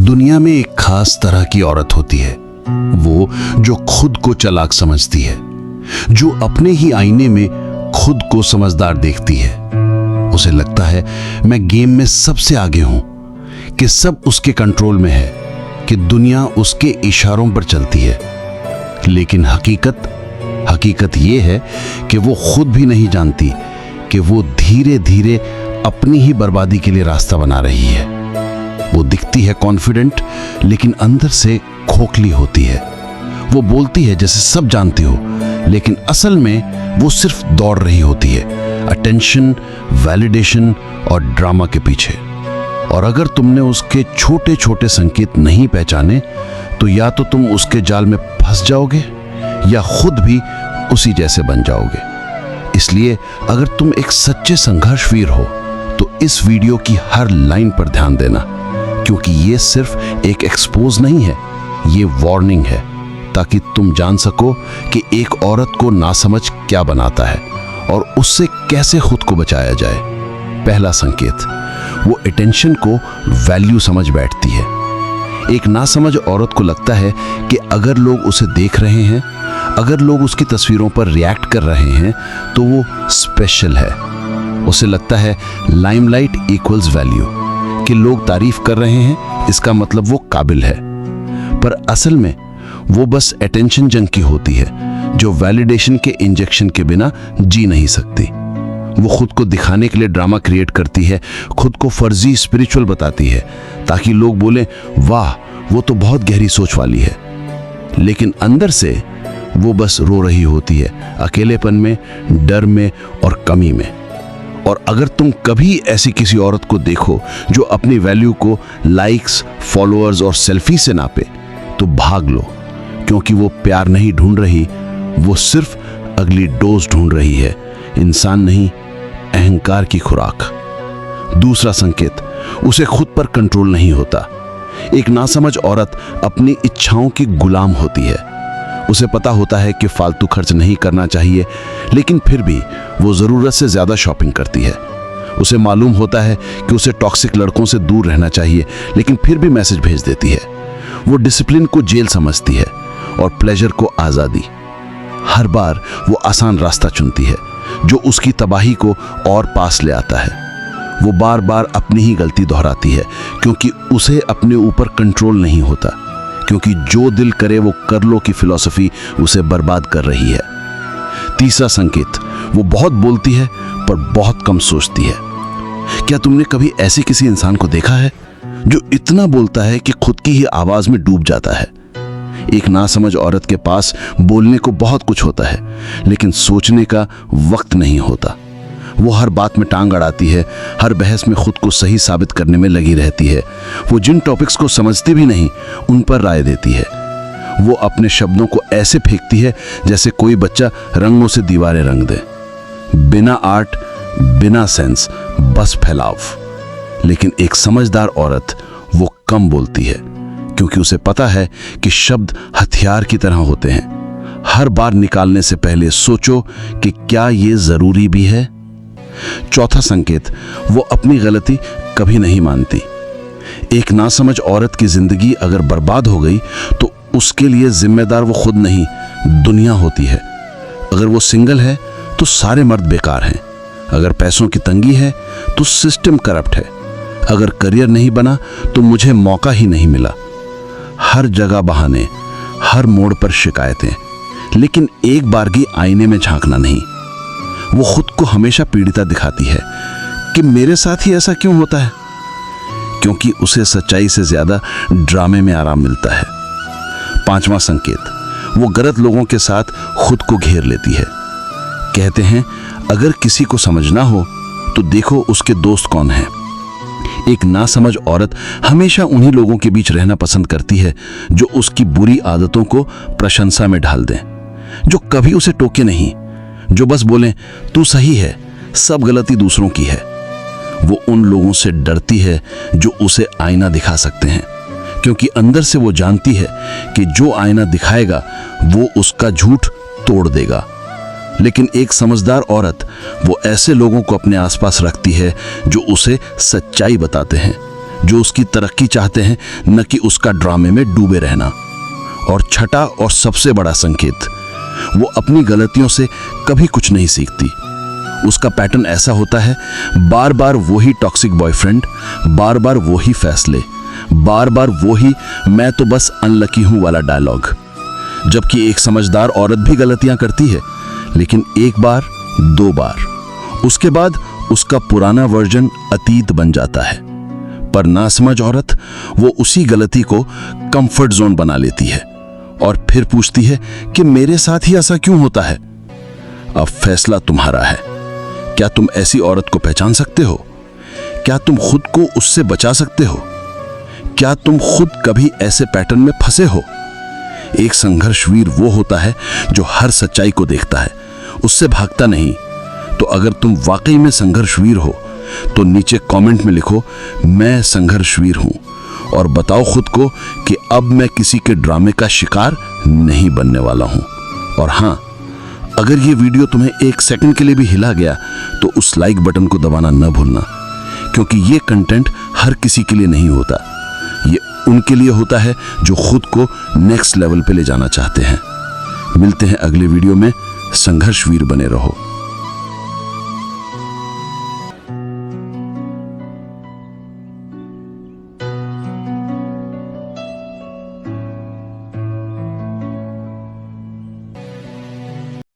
दुनिया में एक खास तरह की औरत होती है, वो जो खुद को चालाक समझती है, जो अपने ही आईने में खुद को समझदार देखती है। उसे लगता है मैं गेम में सबसे आगे हूं, कि सब उसके कंट्रोल में है, कि दुनिया उसके इशारों पर चलती है। लेकिन हकीकत ये है कि वो खुद भी नहीं जानती कि वो धीरे धीरे अपनी ही बर्बादी के लिए रास्ता बना रही है। वो दिखती है कॉन्फिडेंट, लेकिन अंदर से खोखली होती है। वो बोलती है जैसे सब जानती हो, लेकिन असल में वो सिर्फ दौड़ रही होती है अटेंशन, वैलिडेशन और ड्रामा के पीछे। और अगर तुमने उसके छोटे छोटे संकेत नहीं पहचाने, तो या तो तुम उसके जाल में फंस जाओगे या खुद भी उसी जैसे बन जाओगे। इसलिए अगर तुम एक सच्चे संघर्षवीर हो, तो इस वीडियो की हर लाइन पर ध्यान देना, क्योंकि ये सिर्फ एक एक्सपोज नहीं है, ये वार्निंग है, ताकि तुम जान सको कि एक औरत को नासमझ क्या बनाता है और उससे कैसे खुद को बचाया जाए। पहला संकेत, वो अटेंशन को वैल्यू समझ बैठती है। एक नासमझ औरत को लगता है कि अगर लोग उसे देख रहे हैं, अगर लोग उसकी तस्वीरों पर रिएक्ट कर रहे हैं, तो वो स्पेशल है। उसे लगता है लाइमलाइट इक्वल्स वैल्यू, कि लोग तारीफ कर रहे हैं इसका मतलब वो काबिल है। पर असल में वो बस अटेंशन जंकी होती है, जो वैलिडेशन के इंजेक्शन के बिना जी नहीं सकती। वो खुद को दिखाने के लिए ड्रामा क्रिएट करती है, खुद को फर्जी स्पिरिचुअल बताती है, ताकि लोग बोलें वाह वो तो बहुत गहरी सोच वाली है। लेकिन अंदर से वो बस रो रही होती है, अकेलेपन में, डर में और कमी में। और अगर तुम कभी ऐसी किसी औरत को देखो जो अपनी वैल्यू को लाइक्स, फॉलोअर्स और सेल्फी से नापे, तो भाग लो, क्योंकि वो प्यार नहीं ढूंढ रही, वो सिर्फ अगली डोज ढूंढ रही है, इंसान नहीं, अहंकार की खुराक। दूसरा संकेत, उसे खुद पर कंट्रोल नहीं होता। एक नासमझ औरत अपनी इच्छाओं की गुलाम होती है। उसे पता होता है कि फालतू खर्च नहीं करना चाहिए, लेकिन फिर भी वो जरूरत से ज्यादा शॉपिंग करती है। उसे मालूम होता है कि उसे टॉक्सिक लड़कों से दूर रहना चाहिए, लेकिन फिर भी मैसेज भेज देती है। वो डिसिप्लिन को जेल समझती है और प्लेजर को आजादी। हर बार वो आसान रास्ता चुनती है, जो उसकी तबाही को और पास ले आता है। वो बार बार अपनी ही गलती दोहराती है, क्योंकि उसे अपने ऊपर कंट्रोल नहीं होता, क्योंकि जो दिल करे वो कर लो की फिलॉसफी उसे बर्बाद कर रही है। तीसरा संकेत, वो बहुत बोलती है पर बहुत कम सोचती है। क्या तुमने कभी ऐसे किसी इंसान को देखा है जो इतना बोलता है कि खुद की ही आवाज में डूब जाता है? एक नासमझ औरत के पास बोलने को बहुत कुछ होता है, लेकिन सोचने का वक्त नहीं होता। वो हर बात में टांग अड़ाती है, हर बहस में खुद को सही साबित करने में लगी रहती है। वो जिन टॉपिक्स को समझती भी नहीं, उन पर राय देती है। वो अपने शब्दों को ऐसे फेंकती है जैसे कोई बच्चा रंगों से दीवारें रंग दे। बिना आर्ट, बिना सेंस, बस फैलाव। लेकिन एक समझदार औरत वो कम बोलती है, क्योंकि उसे पता है कि शब्द हथियार की तरह होते हैं। हर बार निकालने से पहले सोचो कि क्या ये जरूरी भी है। चौथा संकेत, वो अपनी गलती कभी नहीं मानती। एक नासमझ औरत की जिंदगी अगर बर्बाद हो गई, तो उसके लिए जिम्मेदार वो खुद नहीं, दुनिया होती है। अगर वो सिंगल है तो सारे मर्द बेकार हैं। अगर पैसों की तंगी है तो सिस्टम करप्ट है। अगर करियर नहीं बना तो मुझे मौका ही नहीं मिला। हर जगह बहाने, हर मोड़ पर शिकायतें, लेकिन एक बार भी आईने में झांकना नहीं। वो खुद को हमेशा पीड़िता दिखाती है कि मेरे साथ ही ऐसा क्यों होता है, क्योंकि उसे सच्चाई से ज्यादा ड्रामे में आराम मिलता है। पांचवा संकेत, वो गलत लोगों के साथ खुद को घेर लेती है। कहते हैं अगर किसी को समझना हो तो देखो उसके दोस्त कौन हैं। एक नासमझ औरत हमेशा उन्हीं लोगों के बीच रहना पसंद करती है जो उसकी बुरी आदतों को प्रशंसा में ढाल दें, जो कभी उसे टोके नहीं, जो बस बोलें तू सही है, सब गलती दूसरों की है। वो उन लोगों से डरती है जो उसे आईना दिखा सकते हैं, क्योंकि अंदर से वो जानती है कि जो आईना दिखाएगा वो उसका झूठ तोड़ देगा। लेकिन एक समझदार औरत वो ऐसे लोगों को अपने आसपास रखती है जो उसे सच्चाई बताते हैं, जो उसकी तरक्की चाहते हैं, न कि उसका ड्रामे में डूबे रहना। और छठा और सबसे बड़ा संकेत, वो अपनी गलतियों से कभी कुछ नहीं सीखती। उसका पैटर्न ऐसा होता है, बार बार वही टॉक्सिक बॉयफ्रेंड, बार बार वही फैसले, बार बार वही मैं तो बस अनलकी हूं वाला डायलॉग। जबकि एक समझदार औरत भी गलतियां करती है, लेकिन एक बार, दो बार, उसके बाद उसका पुराना वर्जन अतीत बन जाता है। पर नासमझ औरत वो उसी गलती को कंफर्ट जोन बना लेती है और फिर पूछती है कि मेरे साथ ही ऐसा क्यों होता है। अब फैसला तुम्हारा है। क्या तुम ऐसी औरत को पहचान सकते हो? क्या तुम खुद को उससे बचा सकते हो? क्या तुम खुद कभी ऐसे पैटर्न में फंसे हो? एक संघर्षवीर वो होता है जो हर सच्चाई को देखता है, उससे भागता नहीं। तो अगर तुम वाकई में संघर्षवीर हो तो नीचे कमेंट में लिखो, मैं संघर्षवीर हूं, और बताओ खुद को कि अब मैं किसी के ड्रामे का शिकार नहीं बनने वाला हूं। और हां, अगर ये वीडियो तुम्हें एक सेकंड के लिए भी हिला गया तो उस लाइक बटन को दबाना न भूलना, क्योंकि ये कंटेंट हर किसी के लिए नहीं होता। ये उनके लिए होता है जो खुद को नेक्स्ट लेवल पे ले जाना चाहते हैं। मिलते हैं अगले वीडियो में। संघर्षवीर बने रहो।